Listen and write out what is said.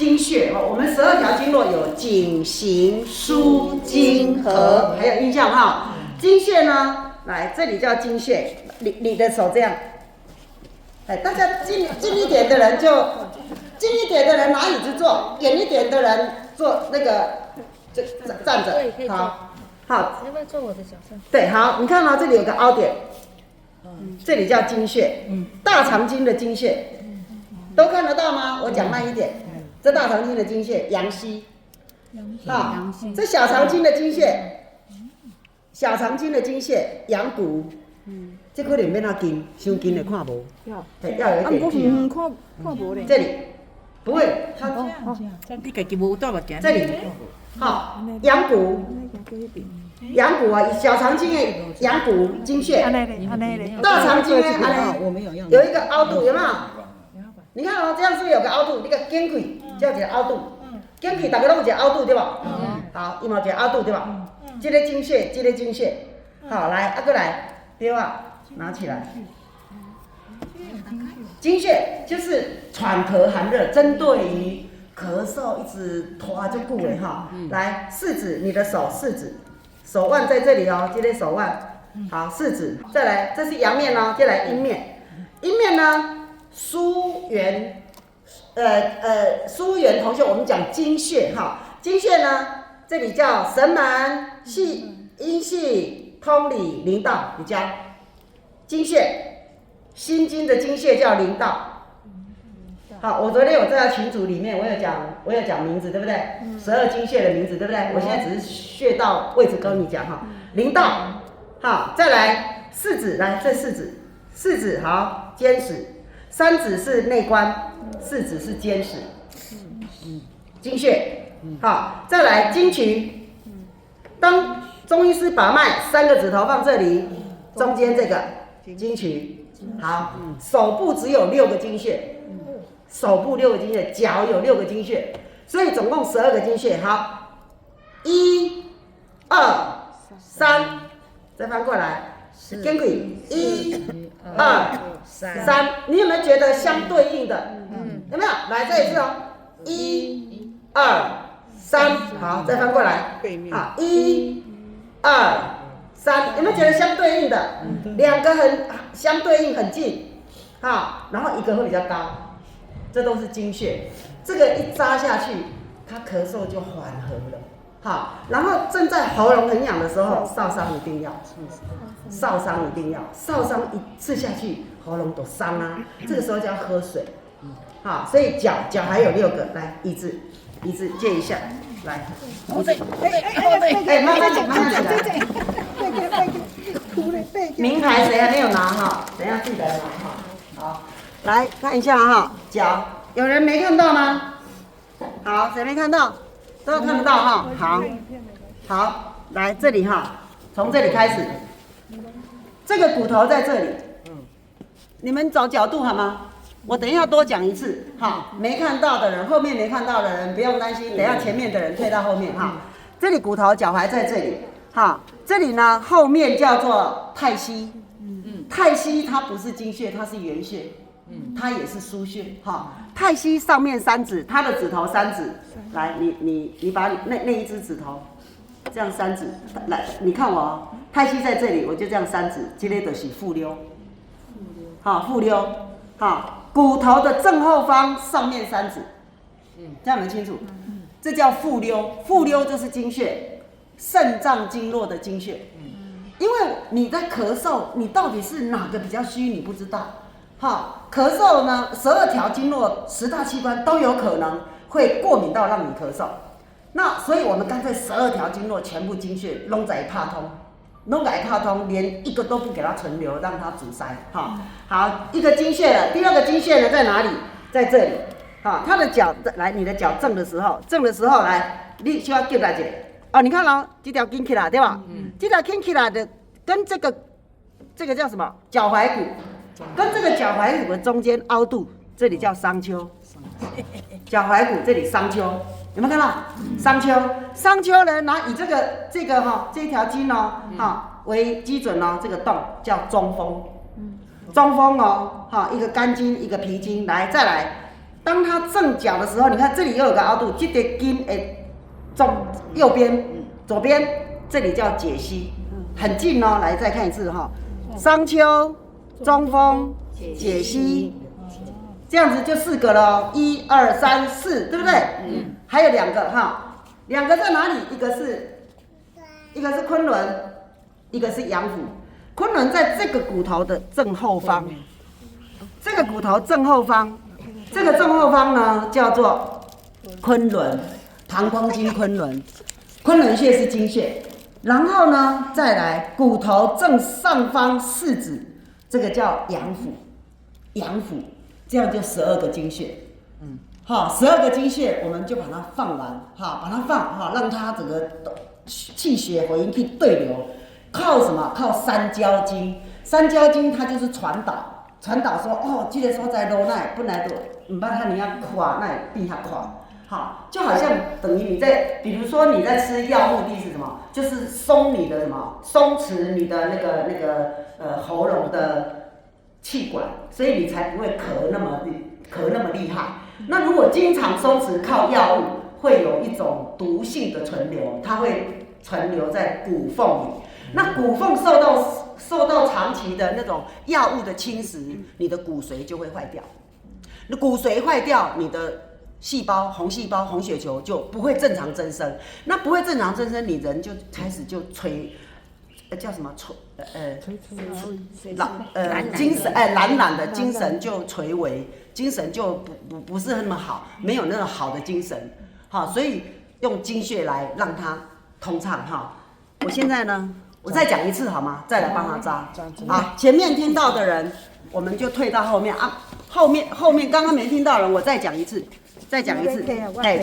经穴哦，我们12条经络有颈、行、枢、经、合，还有印象哈。经穴呢，来这里叫经穴，你的手这样，哎，大家近一点的人就近一点的人拿椅子坐，远一点的人坐那个就站着，好，好。要不要坐我的脚上？对，好，你看到这里有个凹点，这里叫经穴，大肠经的经穴，都看得到吗？我讲慢一点，这大肠经的经穴，阳溪，啊，这小肠经的经穴，小肠经的经穴，阳谷，这可能免那紧，伤紧的看无，对，要有一点距离。看无咧。这里不会，它你家己无倒目镜。这里，好，阳谷。阳谷啊，小肠经的阳谷经穴，大肠经呢，有一个凹度，有没有？你看哦，这样是不是有个凹度？那个肩胿叫一个凹度，肩胿大家都有一个凹度对吧？好，伊嘛有一个凹度对吧？这个经穴，这个经穴，好来，过来，对吧？拿起来。经穴就是喘咳寒热，针对于咳嗽一直拖就久的哈。来，四指，你的手四指。手腕在这里哦，这个手腕，好，四指，再来，这是阳面哦，接下来阴面，阴面呢，枢元，枢元同学，我们讲经穴哈，经穴呢，这里叫神门、阴系、通里、灵道，你教，经穴，心经的经穴叫灵道。好，我昨天有在群组里面，我有讲名字，对不对？12经穴的名字，对不对？我现在只是穴道位置跟你讲哈。灵道，好，再来四指，来这四指好，肩矢，3指是内关，4指是肩矢，经穴，好，再来经渠，当中医师把脉，3个指头放这里，中间这个经渠，好，手部只有6个经穴。手部6个经穴，脚有6个经穴，所以总共12个经穴。好，1、2、3，再翻过来，肩胿1、2、3，你有没有觉得相对应的？有没有？来这一次哦，1、2、3，好，再翻过来，好，1、2、3，有没有觉得相对应的？2个很相对应，很近，好，然后1个会比较高。这都是经穴，这个一扎下去，他咳嗽就缓和了。好，然后正在喉咙很痒的时候，少商一定要，少商一吃下去，喉咙都伤啊。这个时候就要喝水。好，所以脚还有6个，来椅子借一下，来。慢慢起来。名牌谁还没有拿哈？等一下记得拿哈。好。来看一下哈，脚有人没看到吗？好，谁没看到？都有看得到哈。好，来这里哈，从这里开始，这个骨头在这里，你们找角度好吗？我等一下多讲一次，好，没看到的人，后面没看到的人不用担心，等一下前面的人退到后面哈。这里骨头脚踝在这里，好，这里呢后面叫做太溪，太溪它不是经穴，它是原穴。它也是腧穴，哈。太溪上面3指，它的指头3指，来，你把那一只指头，这样3指，来，你看我哦，太溪在这里，我就这样3指，这个就是复溜，好，复溜，好，骨头的正后方上面3指，这样能清楚？这叫复溜，复溜就是经穴，肾脏经络的经穴，因为你在咳嗽，你到底是哪个比较虚，你不知道。好，咳嗽呢，12条经络10大器官都有可能会过敏到让你咳嗽。那所以我们干脆12条经络全部经穴弄在帕通，连一个都不给它存留，让它阻塞。好，一个经穴了，第2个经穴呢在哪里？在这里。好，他的脚来，你的脚正的时候来，你需要叫来一个。哦，你看哦，这条筋起来对吧？这条筋起来的跟这个叫什么？脚踝骨。跟这个脚踝骨的中间凹度，这里叫商丘。脚踝骨这里商丘，有没有看到？商丘呢，拿以这个哈这一条筋哦，为基准哦，这个洞叫中风。中风哦，一个肝经一个脾经，来再来当它正脚的时候，你看这里又有个凹度，这个筋诶，右边、左边这里叫解析，很近哦。来，再看一次哈，商丘、中峰、解析，这样子就4个了哦，1、2、3、4，对不对？还有2个哈，2个在哪里？一个是昆仑，一个是阳府。昆仑在这个骨头的正后方，这个骨头正后方。这个正后方呢，叫做昆仑，膀胱经昆仑，昆仑穴是经穴。然后呢，再来骨头正上方4指，这个叫阳府，阳府，这样就12个经穴。好，12个经穴，我们就把它放完，好，把它放好，让它整个气血回应去对流。靠什么？靠三焦经。三焦经它就是传导。传导说，哦，这个所在落奶本来就唔捌他你要垮，那必下垮，好，就好像等于你在，比如说你在吃药，目的是什么？就是松你的什么，松弛你的那个喉咙的气管，所以你才不会咳那么厉害。那如果经常松弛，靠药物会有一种毒性的存留，它会存留在骨缝里。那骨缝受到长期的那种药物的侵蚀，你的骨髓就会坏掉。那骨髓坏掉，你的细胞、红细胞、红血球就不会正常增生。那不会正常增生，你人就开始就叫什么精神懒懒的精神就垂危，精神就不是那么好，没有那种好的精神。好，所以用经穴来让它通畅哈。我现在呢。我再讲一次好吗？再来帮他扎。好，前面听到的人，我们就退到后面啊。后面刚刚没听到的人，我再讲一次，哎。